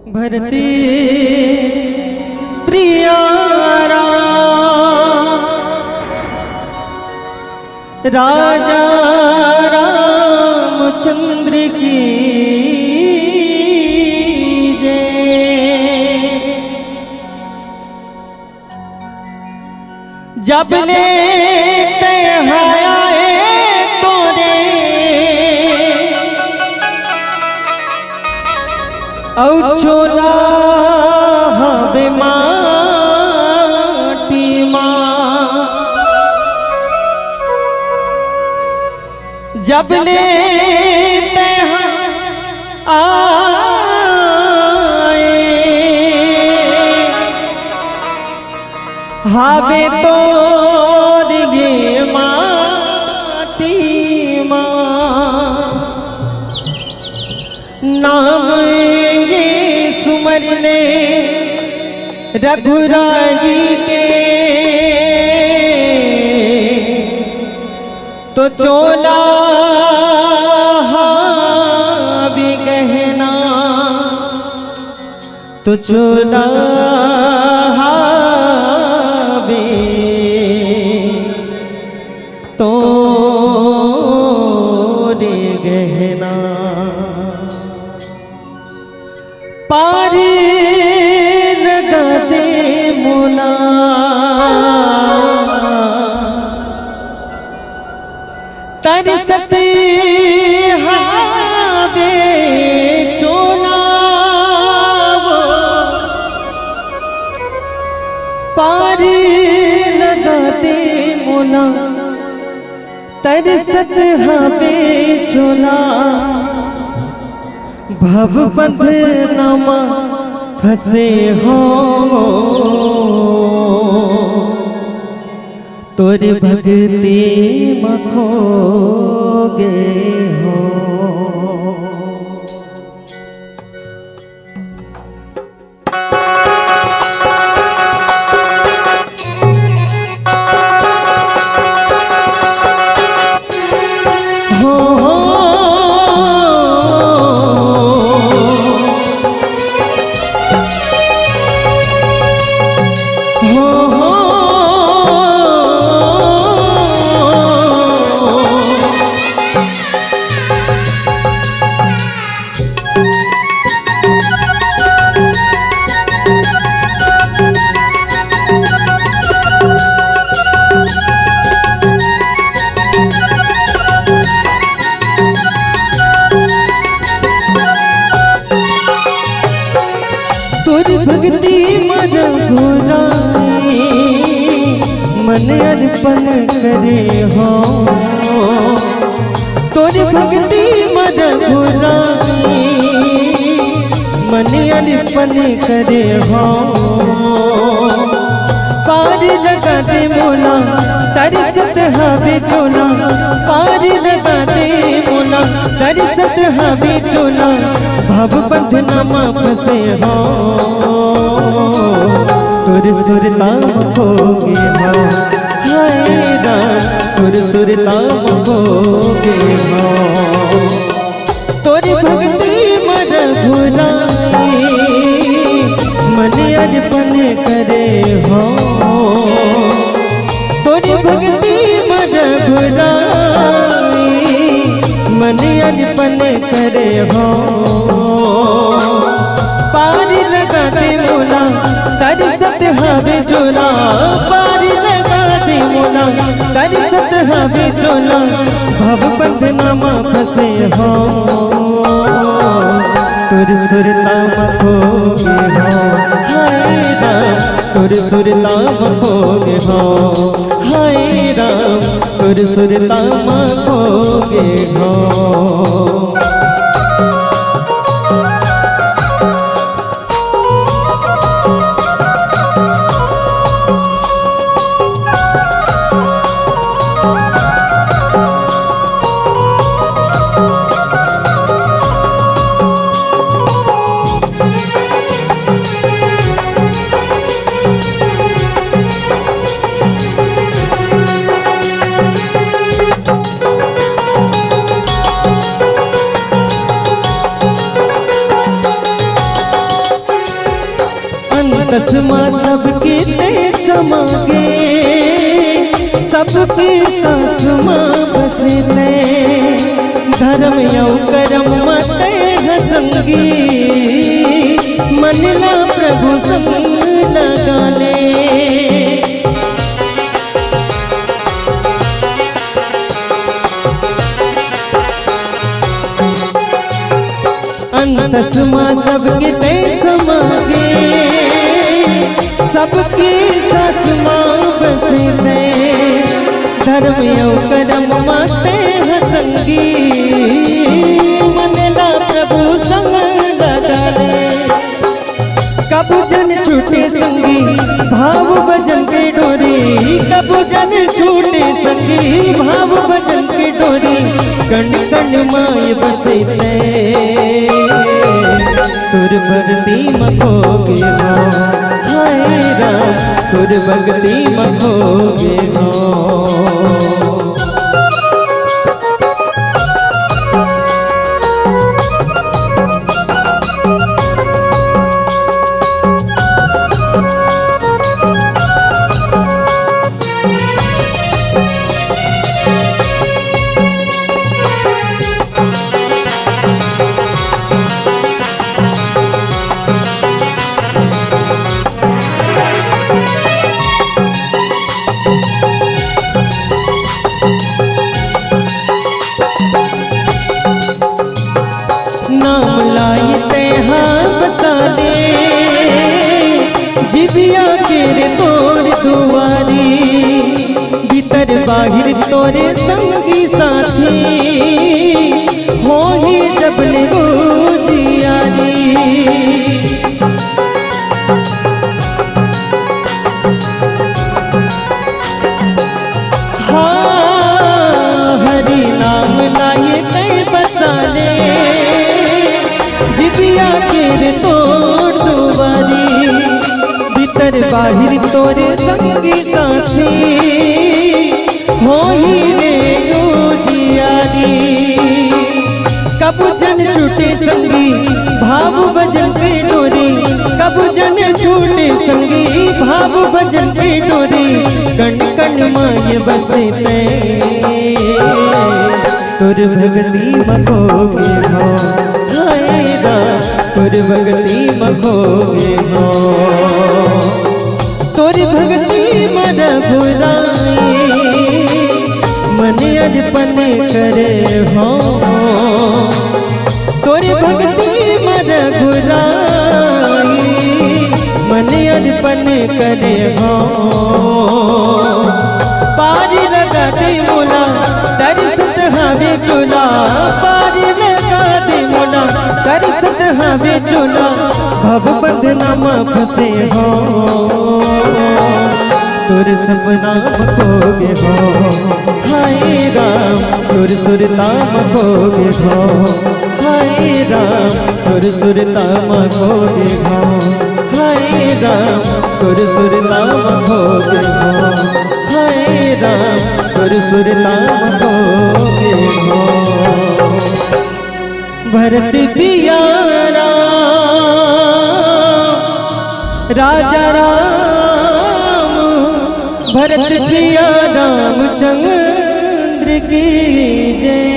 भरती प्रिया राजा रामचंद्र की जय। जब ले तहाए तोरे औ चोला हवे माटी माँ। जब ले आए हावे तो गे माटी माँ। नाम ये सुमरने रघुराई के तो चोला भी गहना तो चोला भी तो रे गहना। पार लगा दे मोला तरसत हावे चोला वो। पार लगा दे मोला तरसत हावे चोला। भव बंधनमा फंसे हो तोरे भक्ति मखोगे हो। भक्ति मन घुराई मन अर्पण करे हो। तोर भक्ति मन घुराई मन अर्पण करे हो। पार लगा दे मोला तरसत हवे चोला। पार लगा दे मोला तरसत हवे चोला। भव बंधनमा फंसे हो तुर सुरताम खोगे हो। हाय राम तुर सुरताम खोगे हो। तोर भक्ति मन घुराई मन अर्पण करे हो। तोर भक्ति मन घुराई मन अर्पण करे हो। पार लगा दे मोला तरसत हवे चोला। पार लगा दे मोला तरसत हवे चोला। भव बंधनमा फंसे हो तुर सुरताम खोगे हो। हाय राम तुर सुरताम खोगे हो। हाय राम तुर सुरताम खोगे हो। तस्मा सबके ते समागे सबके सासुमा बसले धर्म यौ करम मते संगी मनला प्रभु संग लगाले तस्मा सबके ते समागे सबके सासुमा बसले धर्म यौ करम मते संगी मनला प्रभु संग लगाले कबू जन छूटे संगी भाव भजन के डोरी कबू जन छूटे संगी भाव भजन के डोरी कण कण माय बसे तुर भक्ति मखोगे हो हाय राम तुर भक्ति मखोगे हो जिबिया तेरे तोर दुआरी भीतर बाहिर तोरे संगी साथी हो ही जबले हो जियारी हाँ हरि नाम लाए कई बसाले जिबिया तेरे तोर दुआरी भीतर बाहिर तोरे संगी साथी हो ही रे जियारी कबू जन छूटे संगी भाव भजन के डोरी कबू जन छूटे संगी भाव भजन के डोरी कण कण माय बसे तुर भक्ति मखोगे हो हाय राम तुर भक्ति मखोगे हो तोर भक्ति मन भुलाई मन अर्पण करे हो तोर भक्ति मन भुलाई मन अर्पण करे हो पार लगा दे मोला दर्शत हवे चोला पार लगा दे मोला दर्शत हवे चोला भव बंधनमा फसे हो तुर सपना मखोगे हो हाय राम तुर सुरता मखोगे हो हाय राम तुर सुरता मखोगे हो हाय राम तुर सुरता मखोगे हो हाय राम तुर सुरता मखोगे हो भरत पियारा राजा राम भरत प्रिया रामचंद्र की जय।